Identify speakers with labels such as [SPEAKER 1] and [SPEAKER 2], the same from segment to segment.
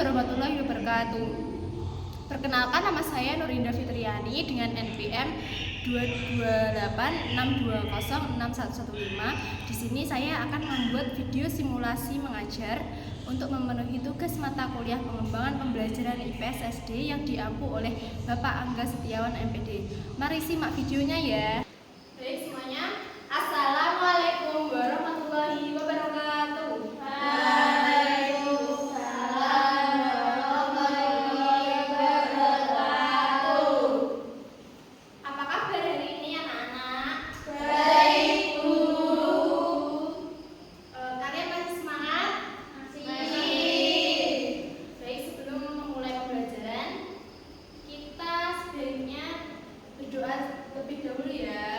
[SPEAKER 1] warahmatullahi wabarakatuh. Perkenalkan, nama saya Nurinda Fitriani dengan NPM 22862061115. Di sini saya akan membuat video simulasi mengajar untuk memenuhi tugas mata kuliah pengembangan pembelajaran IPS SD yang diampu oleh Bapak Angga Setiawan MPD. Mari simak videonya ya. Baik semuanya, Assalamualaikum warahmatullahi wabarakatuh. Berdoa lebih dahulu ya.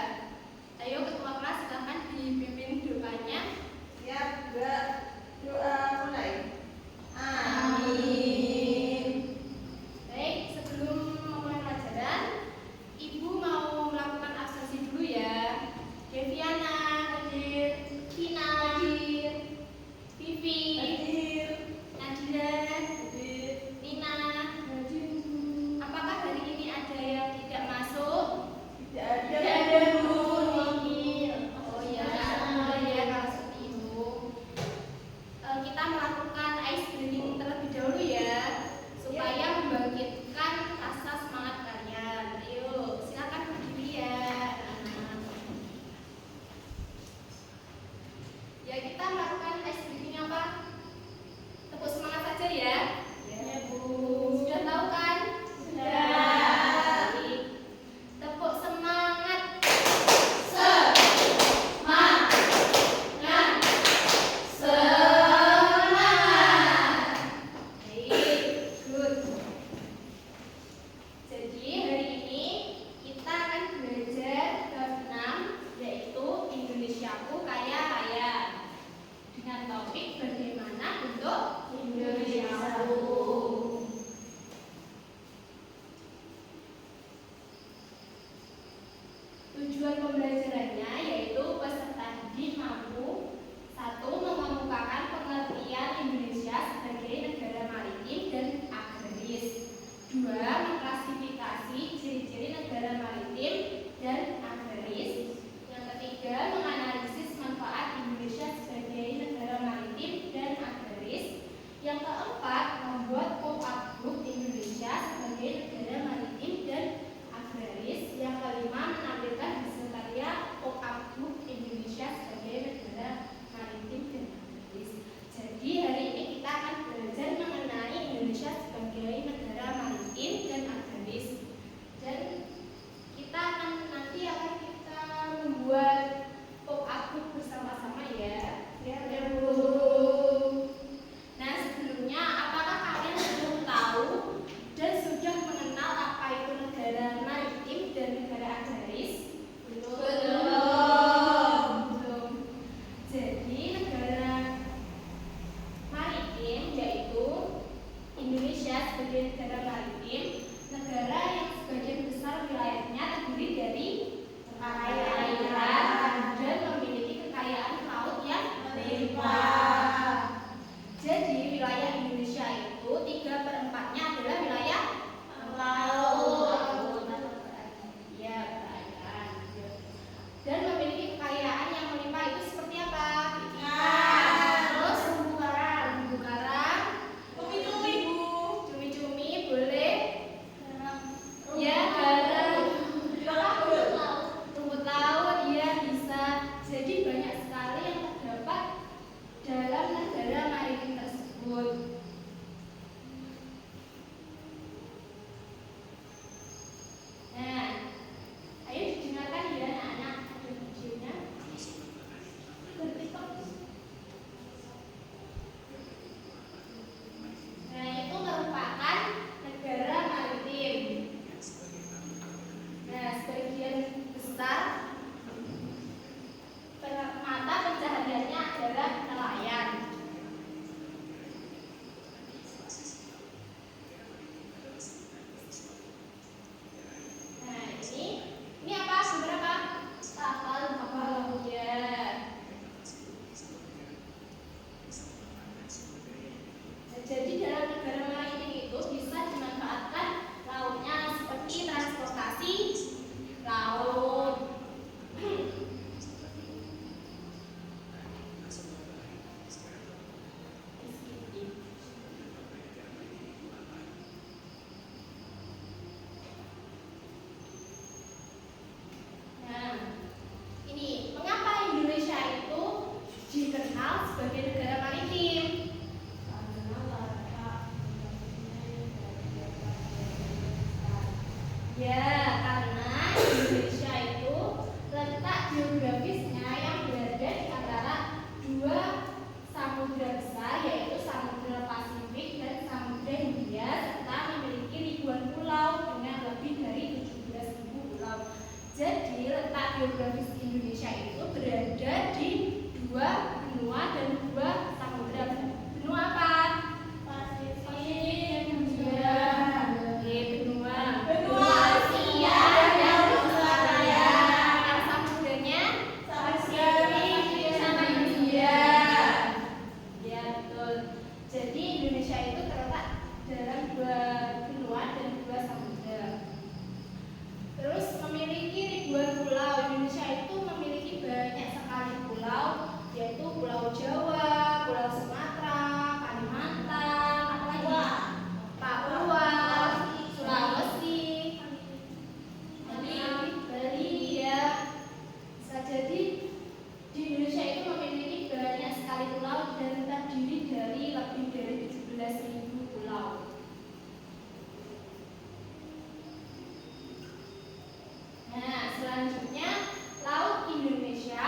[SPEAKER 1] Selanjutnya, Laut Indonesia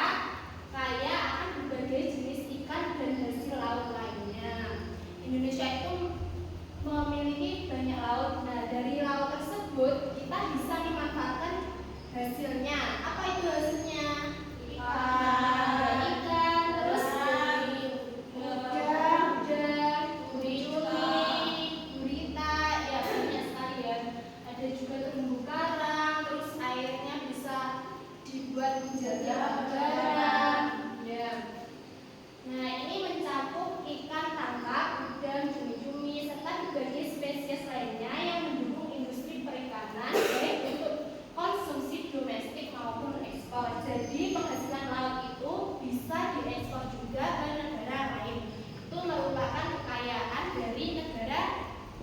[SPEAKER 1] kaya akan berbagai jenis ikan dan hasil laut lainnya. Indonesia itu memiliki banyak laut. Nah, dari laut tersebut kita bisa memanfaatkan hasilnya. Apa itu hasilnya? Ikan, terus udang, cumi, gurita, ya banyak sekali ya. Ada juga terumbu karang, terus airnya bisa dibuat menjadi garam. Ya. Nah, ini mencakup ikan tangkap, udang, cumi-cumi, serta berbagai spesies lainnya yang mendukung industri perikanan baik untuk konsumsi domestik maupun ekspor. Jadi penghasilan laut itu bisa diekspor juga ke negara lain. Itu merupakan kekayaan dari negara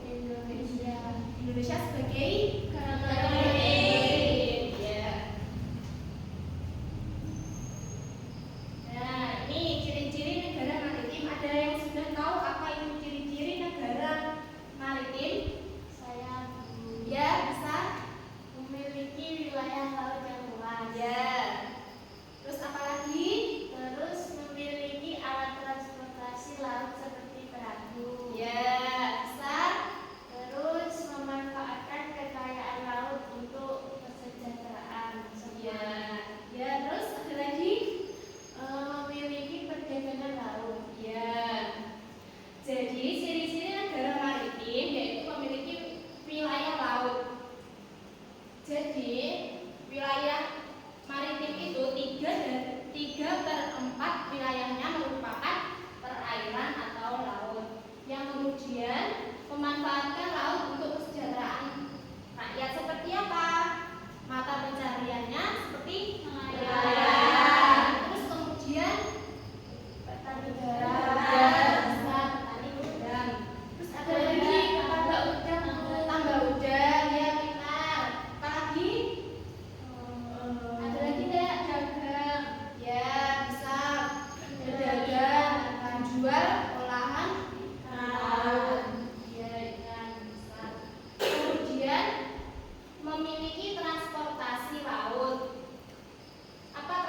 [SPEAKER 1] Indonesia. Indonesia sebagai negara maritim. Ya. Nah, ini ciri-ciri negara maritim. Ada yang sudah tahu apa itu ciri-ciri negara maritim? Ya, bisa
[SPEAKER 2] Memiliki wilayah laut yang luas.
[SPEAKER 1] ya. Terus apa lagi?
[SPEAKER 2] Terus memiliki alat transportasi laut seperti perahu.
[SPEAKER 1] Ya, bisa.
[SPEAKER 2] Terus memanfaatkan kekayaan laut untuk kesejahteraan semua.
[SPEAKER 1] Ya, ya. Terus ada lagi?
[SPEAKER 2] Memiliki perdagangan laut.
[SPEAKER 1] Ya. Jadi ciri-ciri negara maritim yaitu memiliki wilayah laut. Jadi wilayah maritim itu 3/4 wilayahnya merupakan perairan atau laut. Yang kemudian memanfaatkan laut untuk kesejahteraan rakyat seperti apa? Mata pencariannya seperti nelayan. Terus kemudian
[SPEAKER 2] Petani
[SPEAKER 1] ya,
[SPEAKER 2] garam.
[SPEAKER 1] bisa petani udang. Terus ada
[SPEAKER 2] Ada
[SPEAKER 1] lagi
[SPEAKER 2] tambak udang.
[SPEAKER 1] tambak udang, ya benar. Apa lagi? Ada lagi enggak?
[SPEAKER 2] Dagang.
[SPEAKER 1] Ya, bisa berdagang, menjual olahan laut. Ya, ikan bisa. Kemudian memiliki transportasi laut. Apa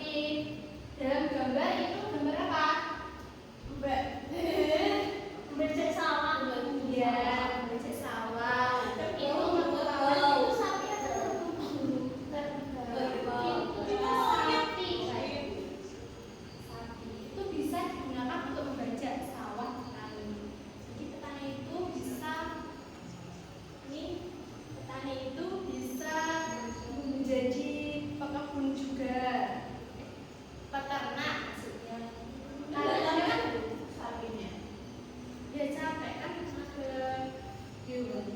[SPEAKER 1] seperti dalam gambar itu gambar apa?
[SPEAKER 2] Becek sawah.
[SPEAKER 1] Ya, becek sawah. Itu merupakan itu sapi atau sapi. Sapi itu bisa digunakan untuk membajak sawah petani. Jadi petani itu bisa menjadi pekebun juga, peternak maksudnya. Kan sapinya dia capek kan makan hewan.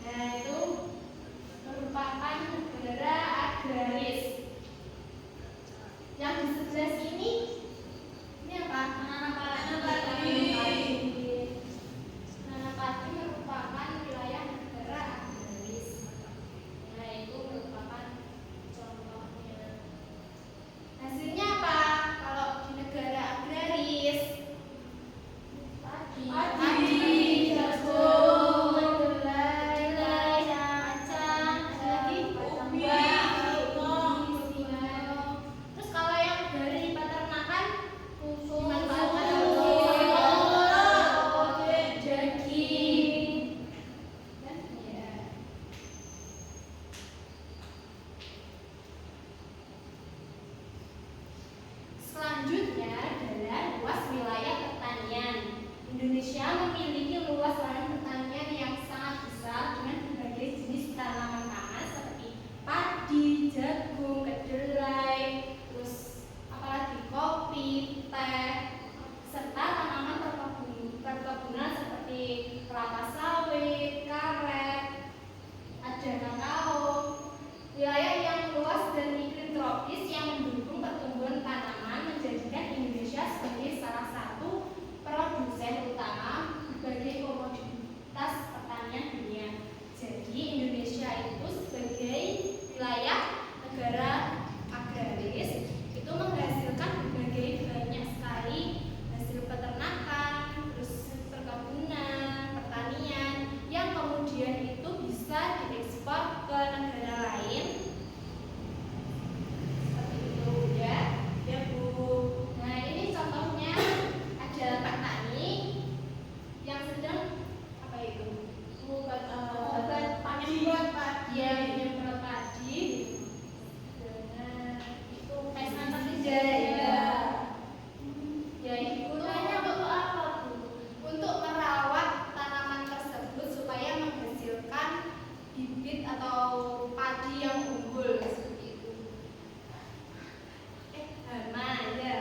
[SPEAKER 1] Nah itu merupakan negara agraris. Yang di sebelah sini ini apa? Nanapati merupakan wilayah negara agraris. Nah itu merupakan contohnya. Hasilnya apa? Kalau di negara agraris, padi, jagung, kedelai, kacang, ubi, singo. Terus kalau yang dari peternakan, daging, dan ya. Selanjutnya adalah luas wilayah pertanian. Indonesia memiliki luas lahan pertanian yang sangat besar dengan berbagai jenis tanaman pangan seperti padi, jagung, kedelai, terus apalagi kopi, teh, serta tanaman perkebunan seperti kelapa sawit, karet, ada kakao. Wilayah yang luas dan iklim tropis yang mendukung pertumbuhan tanaman menjadikan Indonesia sebagai salah satu produsen utama berbagai komoditas pertanian dunia. Jadi Indonesia itu sebagai wilayah negara agraris itu menghasilkan berbagai banyak sekali hasil peternakan, terus perkebunan, pertanian yang kemudian itu bisa diekspor ke negara lain. Seperti itu ya. Ya Bu. Nah ini contohnya ada petani yang sedang apa itu? Panen padi. Ya, menyemprot padi. Dengan itu pestisida ya. Ya, gunanya untuk apa Bu? Untuk merawat tanaman tersebut supaya menghasilkan bibit atau padi yang unggul seperti itu. Hama ya.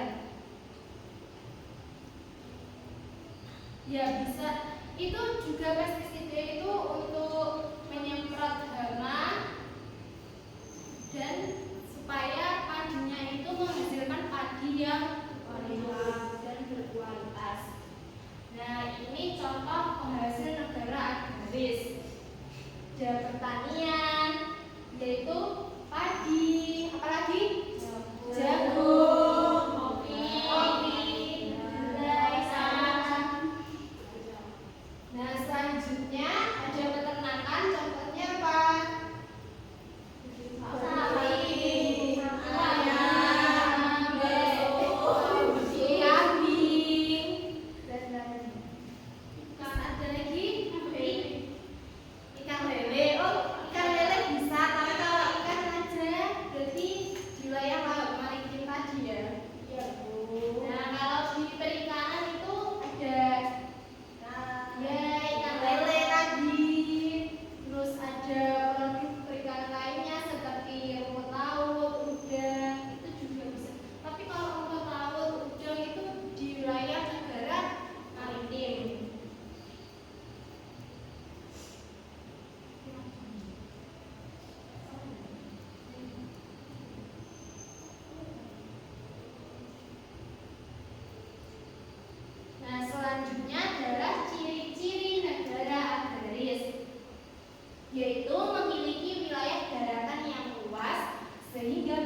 [SPEAKER 1] Ya bisa. Itu juga pestisida itu untuk menyemprot hama dan supaya padinya itu menghasilkan padi yang kualitas dan berkualitas. Nah ini contoh penghasil negara agraris. Ada pertanian yaitu padi, apalagi jagung, kopi, kedelai, sawit. Nah selanjutnya ada peternakan, contohnya apa? Sapi, ayam, kambing, dan lain-lain. Ada lagi ikan lele. Oh, ikan lele bisa, tapi kalau ikan aja berarti di wilayah laut maritim tadi ya. Iya Bu. Nah kalau di perikanan itu ada ya ikan lele tadi, terus ada produk perikanan lainnya seperti rumput laut, udang, itu juga bisa. Tapi kalau rumput laut, udang itu di wilayah negara maritim. Nah, selanjutnya adalah ciri-ciri negara agraris, yaitu memiliki wilayah daratan yang luas sehingga